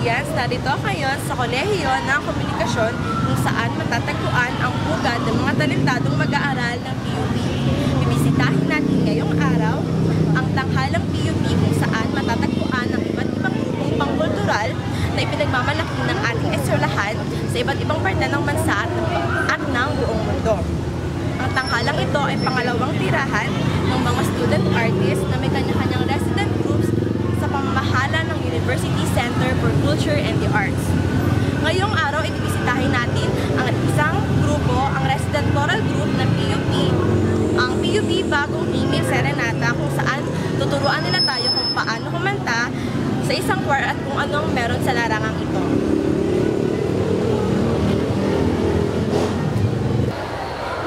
audience, narito kayo sa Kolehiyo ng Komunikasyon kung saan matatagpuan ang pugad ng mga talentadong mag-aaral ng PUP. Bibisitahin natin ngayong araw ang tanghalang PUP kung saan matatagpuan ang iba't ibang grupong pangkultural na ipinagmamalaki ng ating eskwelahan sa iba't ibang parte ng bansa at ng buong mundo. Ang tanghalang ito ay pangalawang tirahan ng mga student artists na may kanya-kanyang resident groups sa pamamahala ng University Center for Culture and the Arts. Ngayong araw, ibibisitahin natin ang isang grupo, ang resident choral group ng PUP, ang PUP Bagong Himig Serenata, kung saan tuturuan nila tayo kung paano kumanta sa isang choir at kung anong meron sa larangang ito.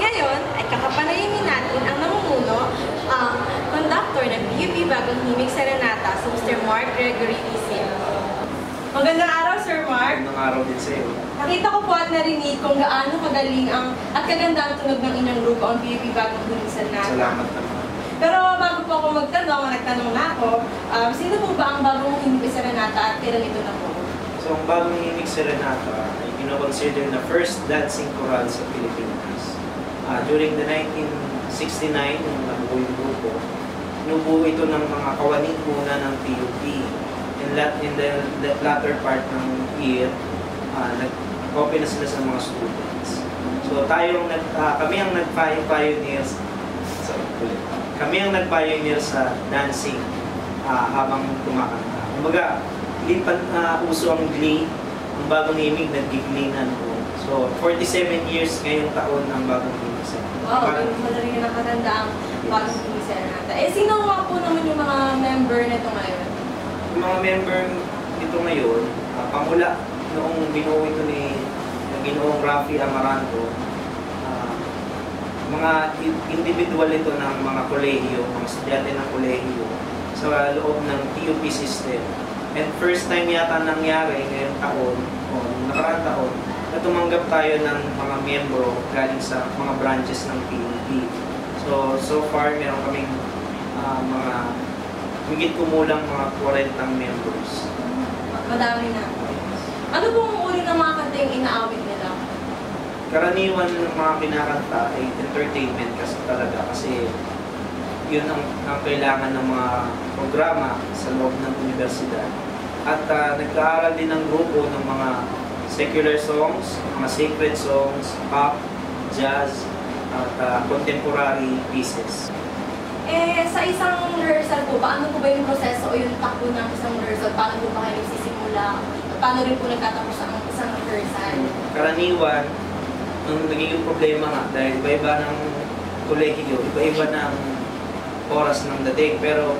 Ngayon ay kakapanayamin natin ang namumuno, ang conductor ng PUP Bagong Himig Serenata, si Mr. Mark Gregory Isil. Magandang araw, Sir Mark. Magandang araw din sa iyo. Nakita ko po at narinig kung gaano kagaling at kaganda ang tunog ng inyong grupo, ang PUP Bagong Himig Serenata. Salamat naman. Pero bago po ako nagtanong na ako, sino po ba ang Bagong Himig Serenata at kailan ito na po? So, ang Bagong Himig Serenata ay kinoconsider na first dancing choral sa Pilipinas. During the 1969, nung nabuo yung grupo, inubuo ito ng mga kawaning muna ng PUP. In the latter part ng year, nag-open na sila sa mga students. So, kami ang nag-pioneers sa dancing habang kumakanta. Kumbaga, hindi pa uso ang glee, ang Bagong Himig nag-giglingan po. So, 47 years ngayong taon ang Bagong Himig Serenata. Wow, wala rin nakatanda ang Bagong Himig Serenata. Sino nga po naman yung mga member nito ngayon? Yung mga member nito ngayon, pamula noong binuo ito ni Ginoong Rafi Amaranto, mga individual ito ng mga kolehiyo, mga estudyante ng kolehiyo sa loob ng PUP system. And first time yata nangyari ngayong taon, o nakaraang taon, na tumanggap tayo ng mga miyembro galing sa mga branches ng PUP. So far, meron kaming mga higit kumulang mga 40 members. Madami na. Ano pong uri ng mga kanting inaawit nila? Karaniwan ng mga kinakanta ay entertainment kasi yun ang kailangan ng mga programa sa loob ng universidad. At nag-aaral din ng grupo ng mga secular songs, mga sacred songs, pop, jazz, at contemporary pieces. Sa isang rehearsal po, paano po ba yung proseso o yung takbo ng isang rehearsal? Paano po ba kayo nagsisimula? Paano rin po nagtatapos ang isang rehearsal? Karaniwan, ang nagiging problema nga dahil iba-iba ng kolehiyo, iba-iba ng oras ng dating. Pero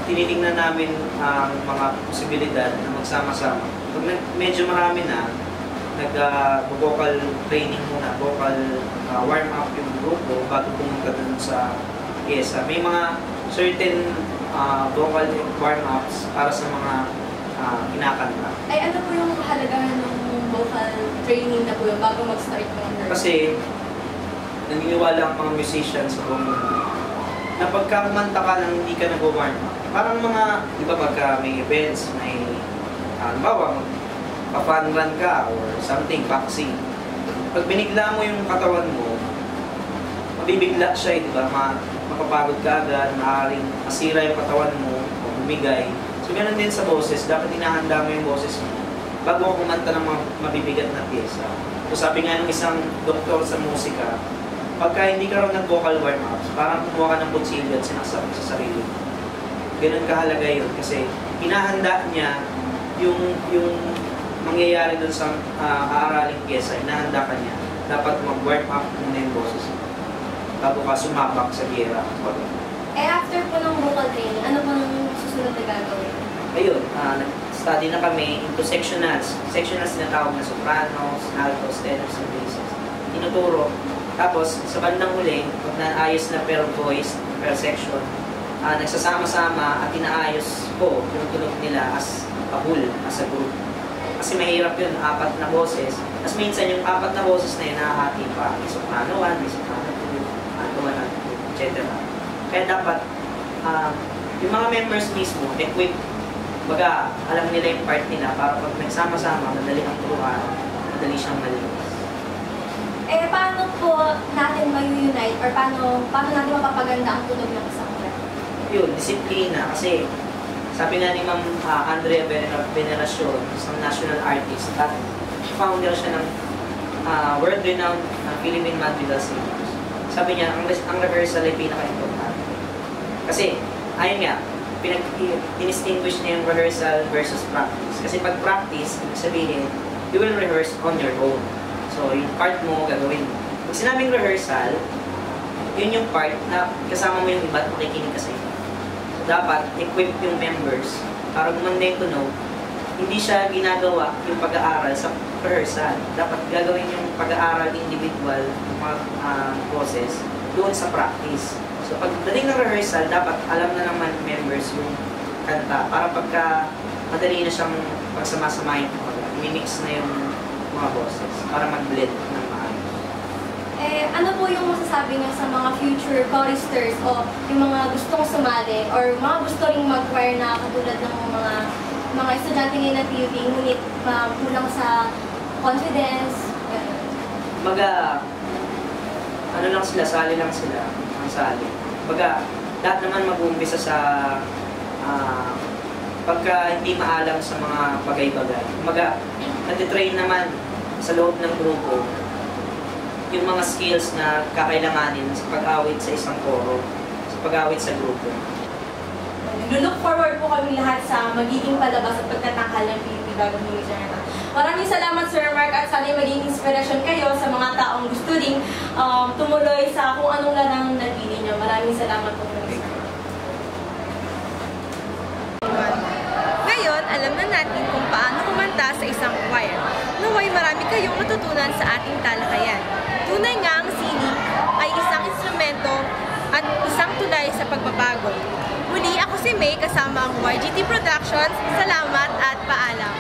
tinitingnan namin ang mga posibilidad na magsama-sama. Pag medyo marami na, nag-vocal training muna, vocal warm-up yung grupo bago pumunta dun sa pyesa. May mga certain vocal warm-ups para sa mga kinakanta. Ay, ano po yung kahalagahan ng vocal training na po yung bago mag-start ng rehearsal? Kasi naniniwala ang mga musicians sa buong mundo na pagka kumanta ka nang hindi ka nag-warm up, parang mga, di ba pagka may events, may halimbawa, pa-fun run ka or something, boxing. Pag binigla mo yung katawan mo, mabibigla siya, di ba? Mapapagod ka agad, maaaring masira yung katawan mo o bumigay. So, ganun din sa boses, dapat inahanda mo yung boses mo bago mo kumanta ng mga mabibigat na pyesa. So, sabi nga ng isang doktor sa musika, pagka hindi ka raw nag-vocal warm-ups, parang kumuha ka ng kutsilyo at sinaksak mo sa sarili. Ganun kahalaga yun kasi hinahanda niya yung mangyayari dun sa aaraling pyesa, hinahanda ka niya. Dapat mag-warm up muna yung boses mo bago ka sumabak sa giyera. After po ng vocal training, ano pang susunod na gagawin? Ayun, nag-study na kami into sectionals. Sectionals tinatawag na sopranos, altos, tenors, and basses. Tinuturo. Tapos, sa bandang huli, pag naayos na per voice, per section, nagsasama-sama at inaayos ko yung tunog nila as a whole, as a group. Kasi mahirap yun, 4 na boses. Tapos minsan yung 4 na boses na yun, nahahati pa. May soprano 1, may soprano 2, alto 1, etc. Kaya dapat, yung mga members mismo, equipped Baga, alam nila yung part nila para pag nagsama-sama, madali ang turuan, madali siyang malinis. Eh, paano po natin mag-unite or paano natin mapapaganda ang tunog ng isang choir? Yun, disiplina. Kasi sabi nga ni Ma'am Andrea Veneracion, isang national artist, at founder siya ng world-renowned Philippine Madrigal Singers. Sabi niya, ang rehearsal ay pinaka-importante. Kasi, ayun nga, distinguish niya yung rehearsal versus practice. Kasi pag practice, ibig sabihin, you will rehearse on your own. So, yung part mo, gagawin mo. Pag sinabing rehearsal, yun yung part na kasama mo yung iba at makikinig ka sa iyo. So, dapat equip yung members para gumanda yung tunog. Hindi siya ginagawa yung pag-aaral sa rehearsal. Dapat gagawin yung pag-aaral individual, yung mga process, doon sa practice. So, pagdating ng rehearsal, dapat alam na naman members yung kanta para pagka madali na siyang pagsama-samahin, mimix na yung mga boses para mag-blend ng maayos. Eh, ano po yung masasabi niyo sa mga future choristers o yung mga gustong sumali or mga gusto ring mag-choir na katulad ng mga estudyante ngayon ng PUP ngunit kulang sa confidence? Ano lang sila, sali lang sila, ang sali. Lahat naman mag-uumpisa sa pagka hindi maalam sa mga bagay-bagay. Natitrain naman sa loob ng grupo yung mga skills na kakailanganin sa pag-awit sa isang koro, sa pag-awit sa grupo. Look forward po kami lahat sa magiging palabas at pagtatanghal ng PUP Bagong Lunes Araneta. Maraming salamat, Sir Mark, at sana maging inspirasyon kayo sa mga taong gusto ring tumuloy sa kung anong larang napili niyo. Maraming salamat po, Sir. Ngayon, alam na natin kung paano kumanta sa isang choir. Naway marami kayong matutunan sa ating talakayan. Tunay nga ang sining ay isang instrumento at isang tulay sa pagbabago. Muli ako si May kasama ang YGT Productions. Salamat at paalam!